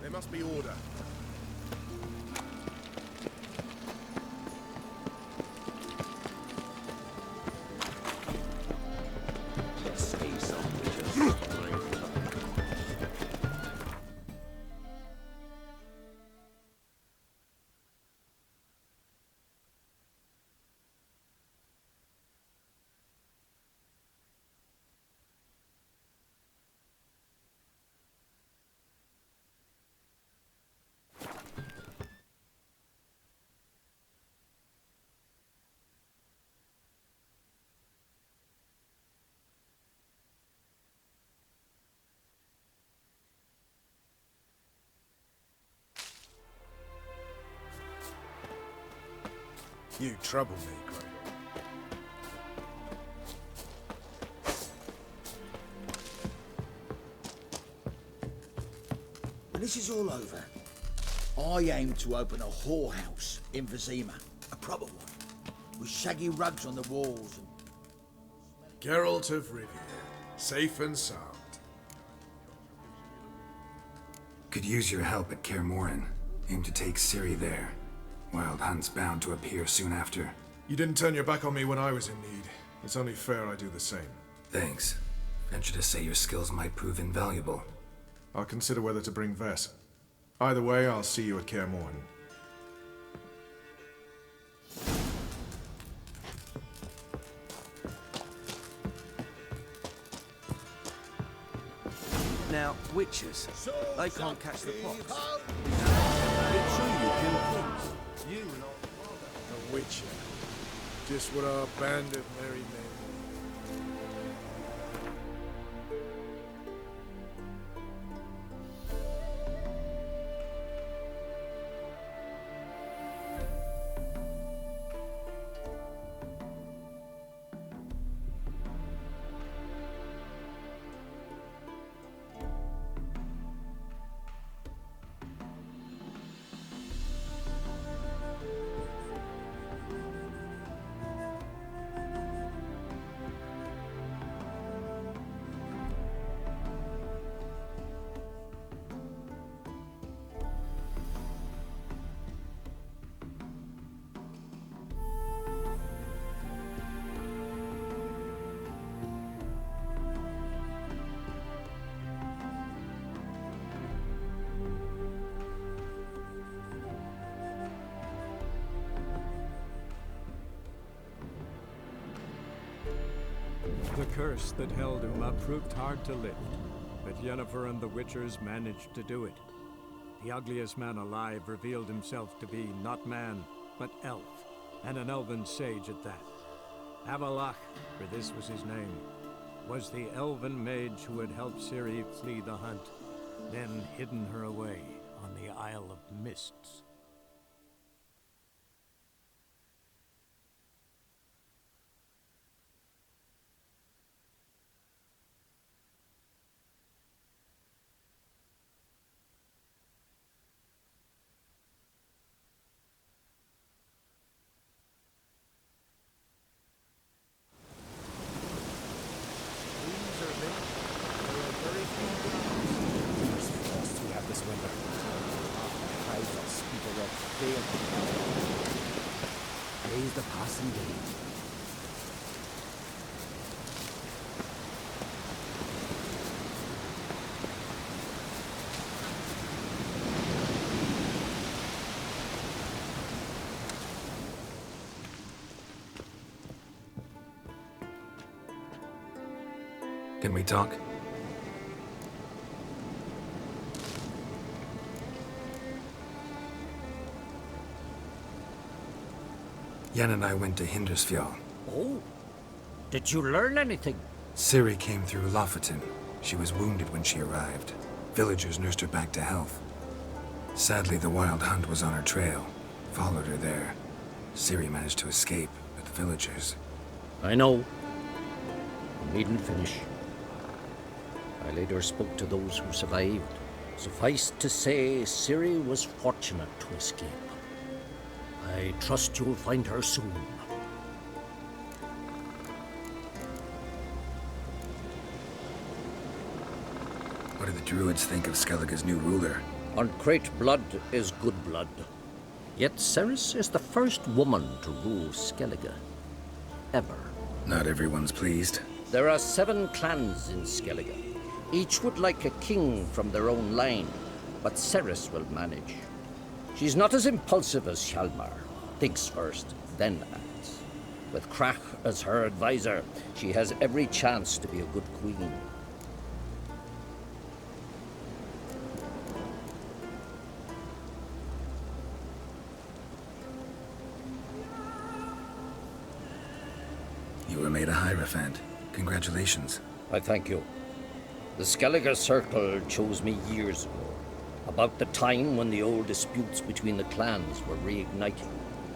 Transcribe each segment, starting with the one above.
There must be order. You trouble me, Grey. When this is all over, I aim to open a whorehouse in Vizima. A proper one. With shaggy rugs on the walls and... Geralt of Rivia, safe and sound. Could use your help at Kaer Morhen. Aim to take Ciri there. Wild Hunt's bound to appear soon after. You didn't turn your back on me when I was in need. It's only fair I do the same. Thanks. Venture to say your skills might prove invaluable. I'll consider whether to bring Vess. Either way, I'll see you at Kaer Morhen. Now, witches, they can't catch the fox. It's true you kill things. You and all... A witcher. Just what our band of merry men. The curse that held Uma proved hard to lift, but Yennefer and the Witchers managed to do it. The ugliest man alive revealed himself to be not man, but elf, and an elven sage at that. Avalach, for this was his name, was the elven mage who had helped Ciri flee the hunt, then hidden her away on the Isle of Mists. Praise the passing day. Can we talk? Yen and I went to Hindersfjall. Oh? Did you learn anything? Ciri came through Lofoten. She was wounded when she arrived. Villagers nursed her back to health. Sadly, the Wild Hunt was on her trail. followed her there. Ciri managed to escape, but the villagers... I know. You needn't finish. I later spoke to those who survived. Suffice to say, Ciri was fortunate to escape. I trust you'll find her soon. What do the druids think of Skellige's new ruler? Uncrate blood is good blood. Yet Ceres is the first woman to rule Skellige. Ever. Not everyone's pleased. There are 7 clans in Skellige. Each would like a king from their own line, but Ceres will manage. She's not as impulsive as Hjalmar. Thinks first, then acts. With Krach as her advisor, she has every chance to be a good queen. You were made a Hierophant. Congratulations. I thank you. The Skellige Circle chose me years ago, about the time when the old disputes between the clans were reigniting.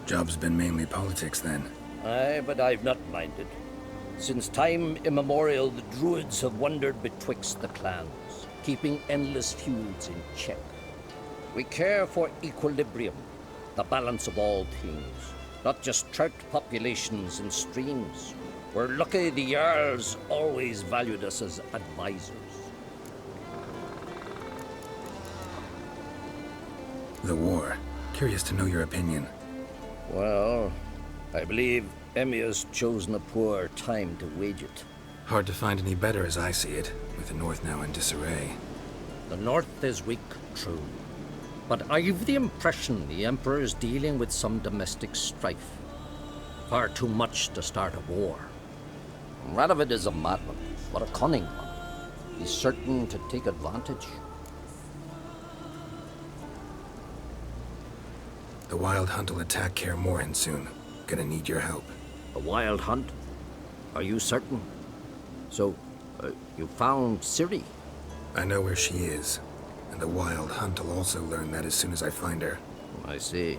Job's been mainly politics then. Aye, but I've not minded. Since time immemorial, the druids have wandered betwixt the clans, keeping endless feuds in check. We care for equilibrium, the balance of all things, not just trout populations and streams. We're lucky the Jarls always valued us as advisors. The war. Curious to know your opinion. Well, I believe Emmia's chosen a poor time to wage it. Hard to find any better as I see it, with the North now in disarray. The North is weak, true. But I've the impression the Emperor is dealing with some domestic strife. Far too much to start a war. Radovid is a madman, but a cunning one. He's certain to take advantage. The Wild Hunt will attack Kaer Morhen soon. Gonna need your help. A wild hunt? Are you certain? So, you found Ciri? I know where she is, and the Wild Hunt will also learn that as soon as I find her. I see.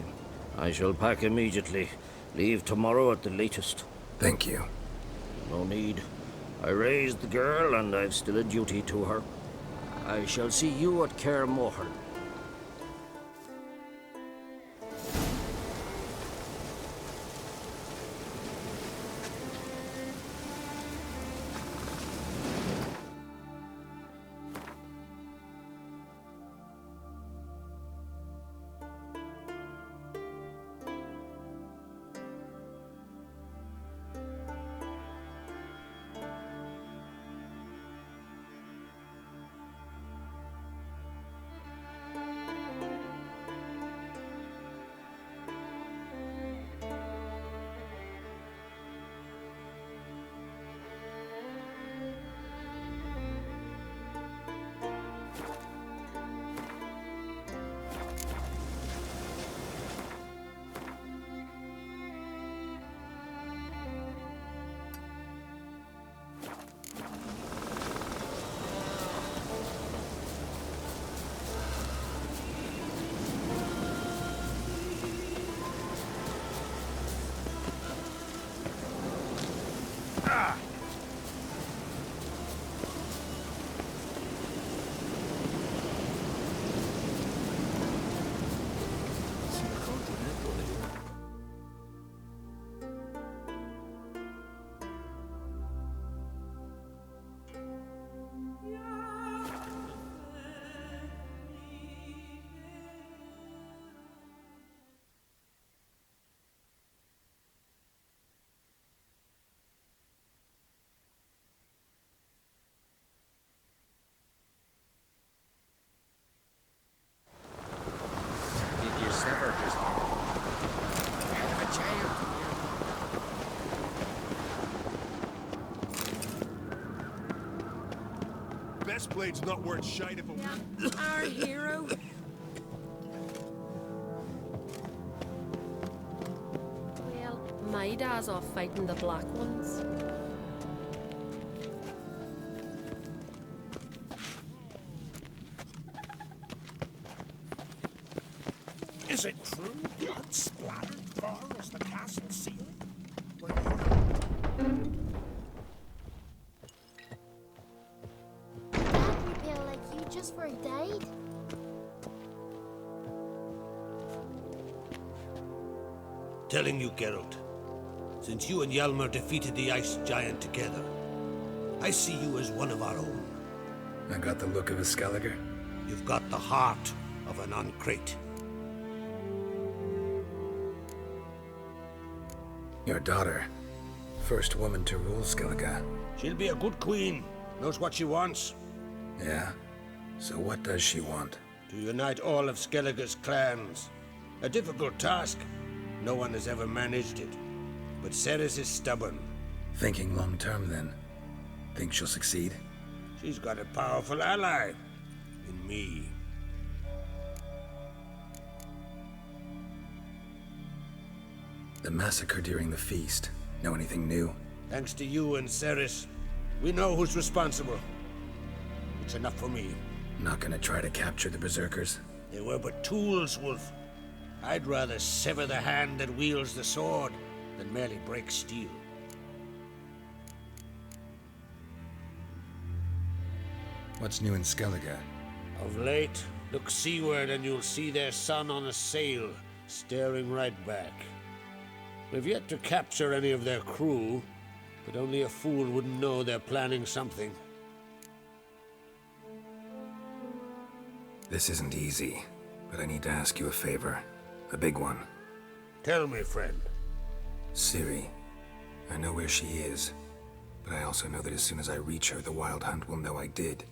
I shall pack immediately. Leave tomorrow at the latest. Thank you. No need. I raised the girl, and I've still a duty to her. I shall see you at Kaer Morhen. Best blade's not worth shite if a... Our hero. Well, my dad's off fighting the black ones. Is it true? blood splattered far as the castle ceiling? Dad repair like you just for a date? Telling you, Geralt, since you and Hjalmar defeated the ice giant together, I see you as one of our own. I got the look of a Skelliger. You've got the heart of an Uncrate. Your daughter. First woman to rule Skellige. She'll be a good queen. Knows what she wants. Yeah? So what does she want? To unite all of Skellige's clans. A difficult task. No one has ever managed it. But Ceres is stubborn. Thinking long term, then. Think she'll succeed? She's got a powerful ally. In me. The massacre during the feast. Know anything new? Thanks to you and Ceres, we know who's responsible. It's enough for me. Not gonna try to capture the Berserkers? They were but tools, Wolf. I'd rather sever the hand that wields the sword than merely break steel. What's new in Skellige? Of late, look seaward and you'll see their sun on a sail, staring right back. We've yet to capture any of their crew, but only a fool wouldn't know they're planning something. This isn't easy, but I need to ask you a favor. A big one. Tell me, friend. Ciri. I know where she is, but I also know that as soon as I reach her, the Wild Hunt will know I did.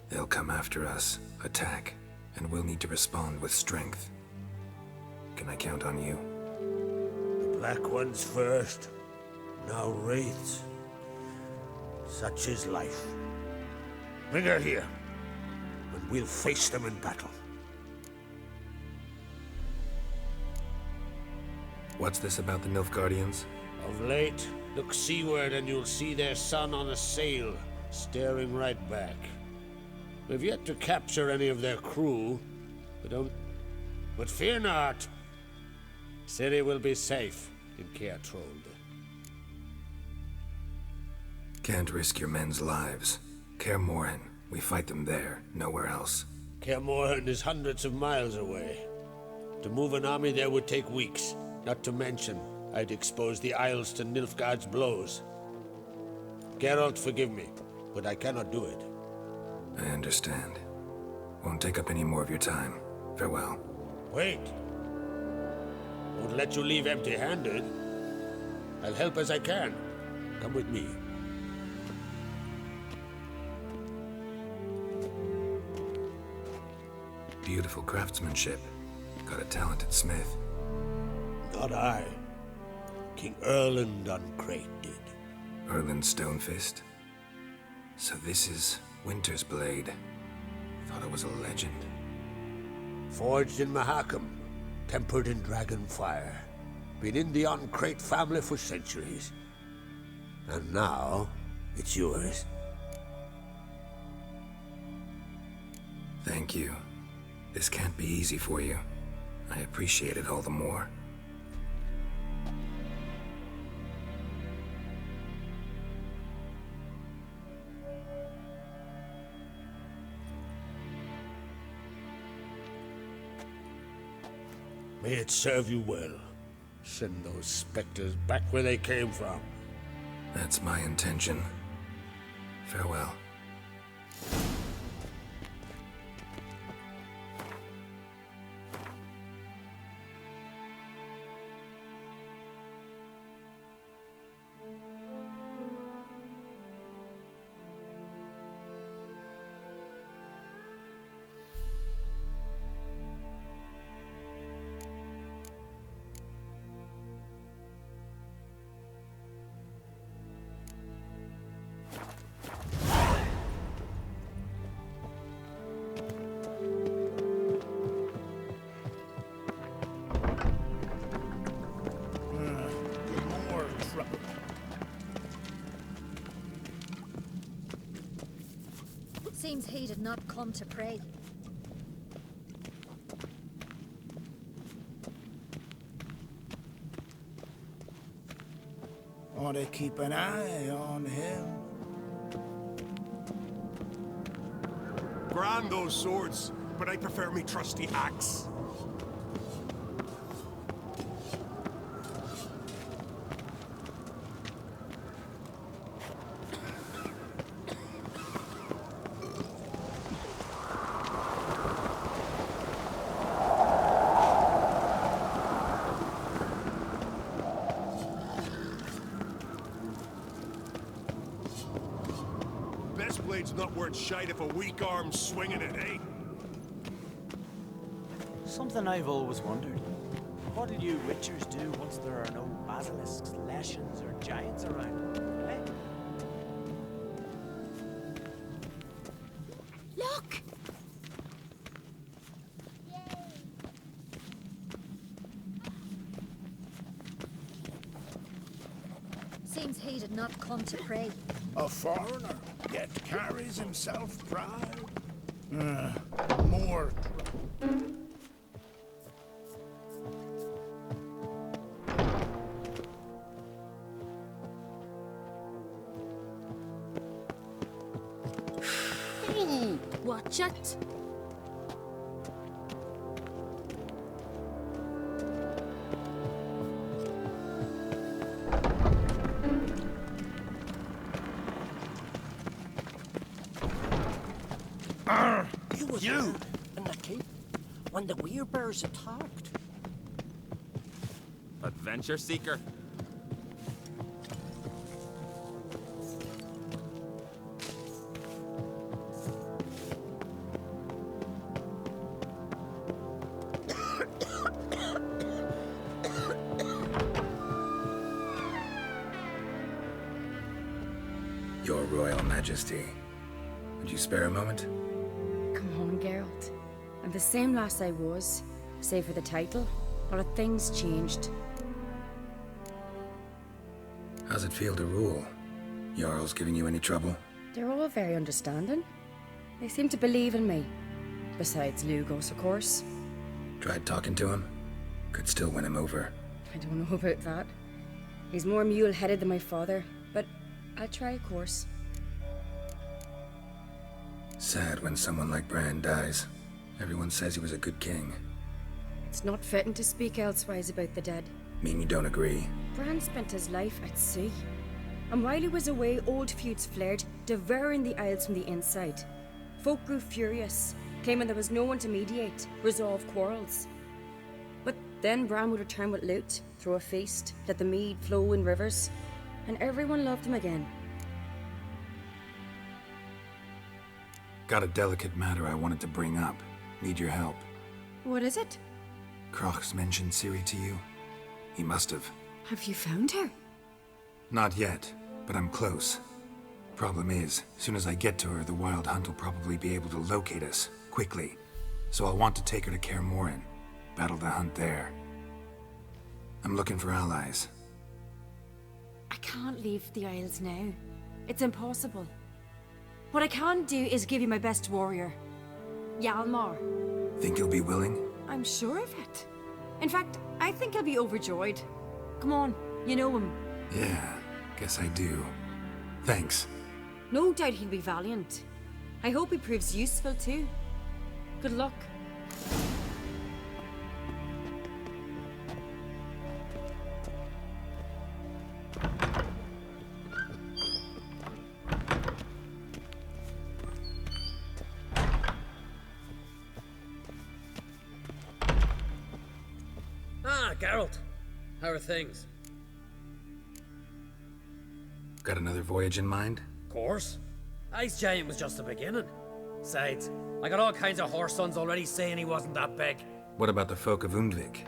They'll come after us, attack, and we'll need to respond with strength. Can I count on you? The Black Ones first, now Wraiths. Such is life. Bring her here, and we'll face them in battle. What's this about the Nilfgaardians? Of late, look seaward and you'll see their sun on a sail, staring right back. We've yet to capture any of their crew, but fear not. Ciri will be safe in Kaer Trolde. Can't risk your men's lives. Kaer Morhen, we fight them there, nowhere else. Kaer Morhen is hundreds of miles away. To move an army there would take weeks, not to mention I'd expose the Isles to Nilfgaard's blows. Geralt, forgive me, but I cannot do it. I understand. Won't take up any more of your time. Farewell. Wait. Won't let you leave empty-handed. I'll help as I can. Come with me. Beautiful craftsmanship. Got a talented smith. Not I. King Erland Uncrate did. Erland Stonefist. So this is Winter's blade. Thought it was a legend. Forged in Mahakam, tempered in dragon fire. Been in the Uncrate family for centuries. And now, it's yours. Thank you. This can't be easy for you. I appreciate it all the more. May it serve you well. Send those specters back where they came from. That's my intention. Farewell. More trouble. Seems he did not come to pray. Ought to keep an eye on him. Grand those swords, but I prefer me trusty axe. Best blade's not worth shite if a weak arm's swinging it, eh? Something I've always wondered. What do you witchers do once there are no basilisks, leshens, or giants around? Eh? Look! Seems he did not come to pray. A foreigner, yet carries himself proud. More. Hey, watch it. You was you in the keep when the werebears attacked. Adventure seeker. Your Royal Majesty. Would you spare a moment? Come on, Geralt. I'm the same lass I was, save for the title. A lot of things changed. How's it feel to rule? Jarl's giving you any trouble? They're all very understanding. They seem to believe in me. Besides Lugos, of course. Tried talking to him? Could still win him over. I don't know about that. He's more mule-headed than my father, but I'll try, of course. Sad when someone like Bran dies. Everyone says he was a good king. It's not fitting to speak elsewise about the dead. Mean you don't agree? Bran spent his life at sea. And while he was away, old feuds flared, devouring the Isles from the inside. Folk grew furious, claiming there was no one to mediate, resolve quarrels. But then Bran would return with loot, throw a feast, let the mead flow in rivers, and everyone loved him again. Got a delicate matter I wanted to bring up. Need your help. What is it? Crach's mentioned Ciri to you? He must have. Have you found her? Not yet, but I'm close. Problem is, soon as I get to her, the Wild Hunt will probably be able to locate us, quickly. So I'll want to take her to Kaer Morhen. Battle the hunt there. I'm looking for allies. I can't leave the Isles now. It's impossible. What I can do is give you my best warrior, Hjalmar. Think you'll be willing? I'm sure of it. In fact, I think he'll be overjoyed. Come on, you know him. Yeah, guess I do. Thanks. No doubt he'll be valiant. I hope he proves useful too. Good luck. Ah, Geralt. How are things? Got another voyage in mind? Course. Ice Giant was just the beginning. Besides, I got all kinds of horse sons already saying he wasn't that big. What about the folk of Undvik?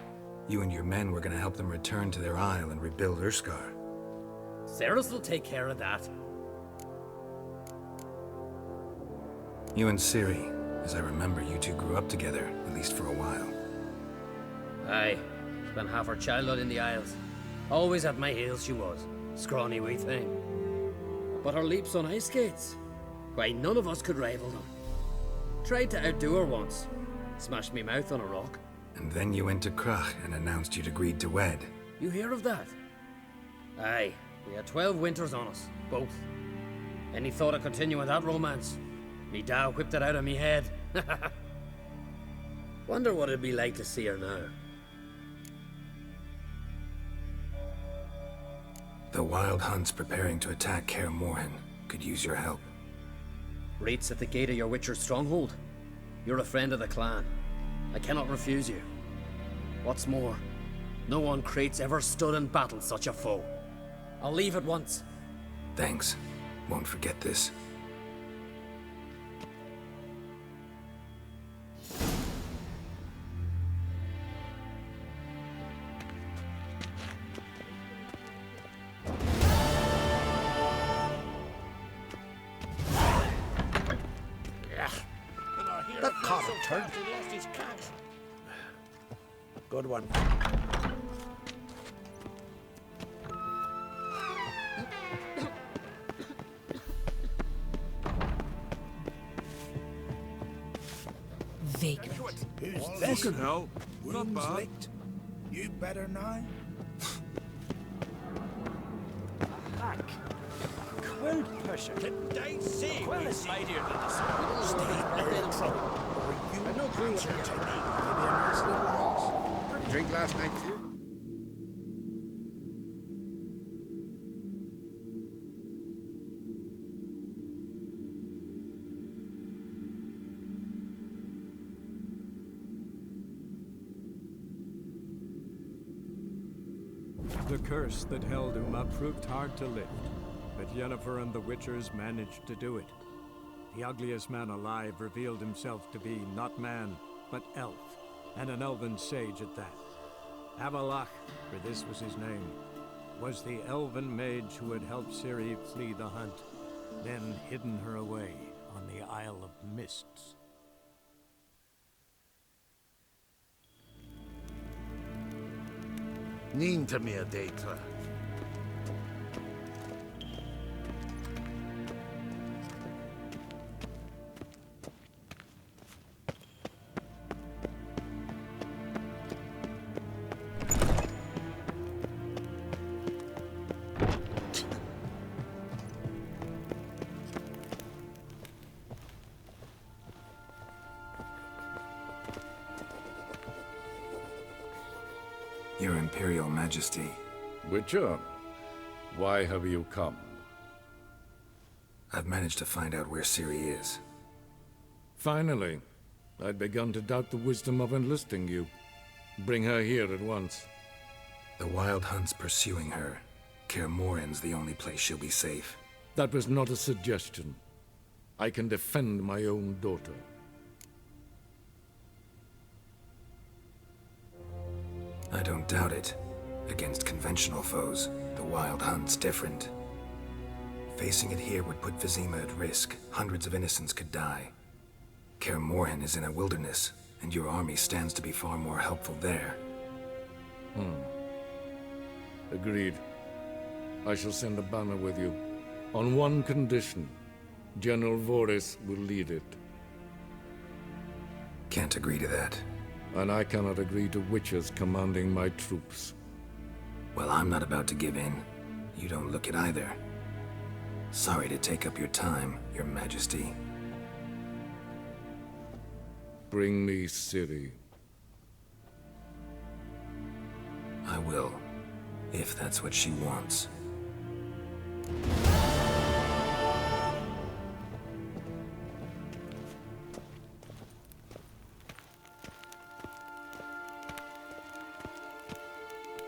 You and your men were gonna help them return to their isle and rebuild Urskar. Cerys will take care of that. You and Ciri, as I remember, you two grew up together, at least for a while. Aye. Spent half her childhood in the Isles. Always at my heels she was. Scrawny wee thing. But her leaps on ice skates, why, none of us could rival them. Tried to outdo her once. Smashed me mouth on a rock. And then you went to Crach and announced you'd agreed to wed. You hear of that? Aye. We had 12 winters on us, both. Any thought of continuing that romance? Me Dow whipped it out of me head. Wonder what it'd be like to see her now. The Wild Hunt's preparing to attack Kaer Morhen. Could use your help. Rates at the gate of your Witcher's stronghold. You're a friend of the clan. I cannot refuse you. What's more, no one Crate's ever stood and battled such a foe. I'll leave at once. Thanks. Won't forget this. That caught a turd. He lost his cat. Good one. Vagrant. Who's this? Fucking hell. Not bad. Licked. You better know. Quill pusher. Did I see? Quill is mightier than the sword. Stay out of trouble. Or you I no clue what answer you're to talking me. about. Maybe a nice little house. Pretty drink last night, too. The curse that held Uma proved hard to lift, but Yennefer and the Witchers managed to do it. The ugliest man alive revealed himself to be not man, but elf, and an elven sage at that. Avalach, for this was his name, was the elven mage who had helped Ciri flee the hunt, then hidden her away on the Isle of Mists. Niente mia data. Your Imperial Majesty. Witcher, why have you come? I've managed to find out where Ciri is. Finally. I'd begun to doubt the wisdom of enlisting you. Bring her here at once. The Wild Hunt's pursuing her. Kaer Morhen's the only place she'll be safe. That was not a suggestion. I can defend my own daughter. I don't doubt it. Against conventional foes, the Wild Hunt's different. Facing it here would put Vizima at risk. Hundreds of innocents could die. Kaer Morhen is in a wilderness, and your army stands to be far more helpful there. Agreed. I shall send a banner with you. On one condition. General Voris will lead it. Can't agree to that. And I cannot agree to witches commanding my troops. Well, I'm not about to give in. You don't look it either. Sorry to take up your time, Your Majesty. Bring me Ciri. I will, if that's what she wants.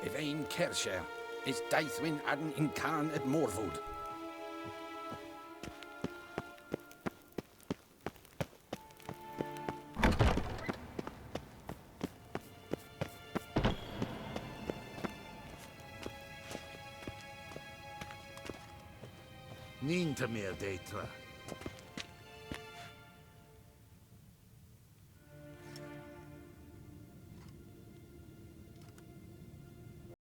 Yvain Kersher is Daithwin Adden in Khan at Morvood. Niente mia data.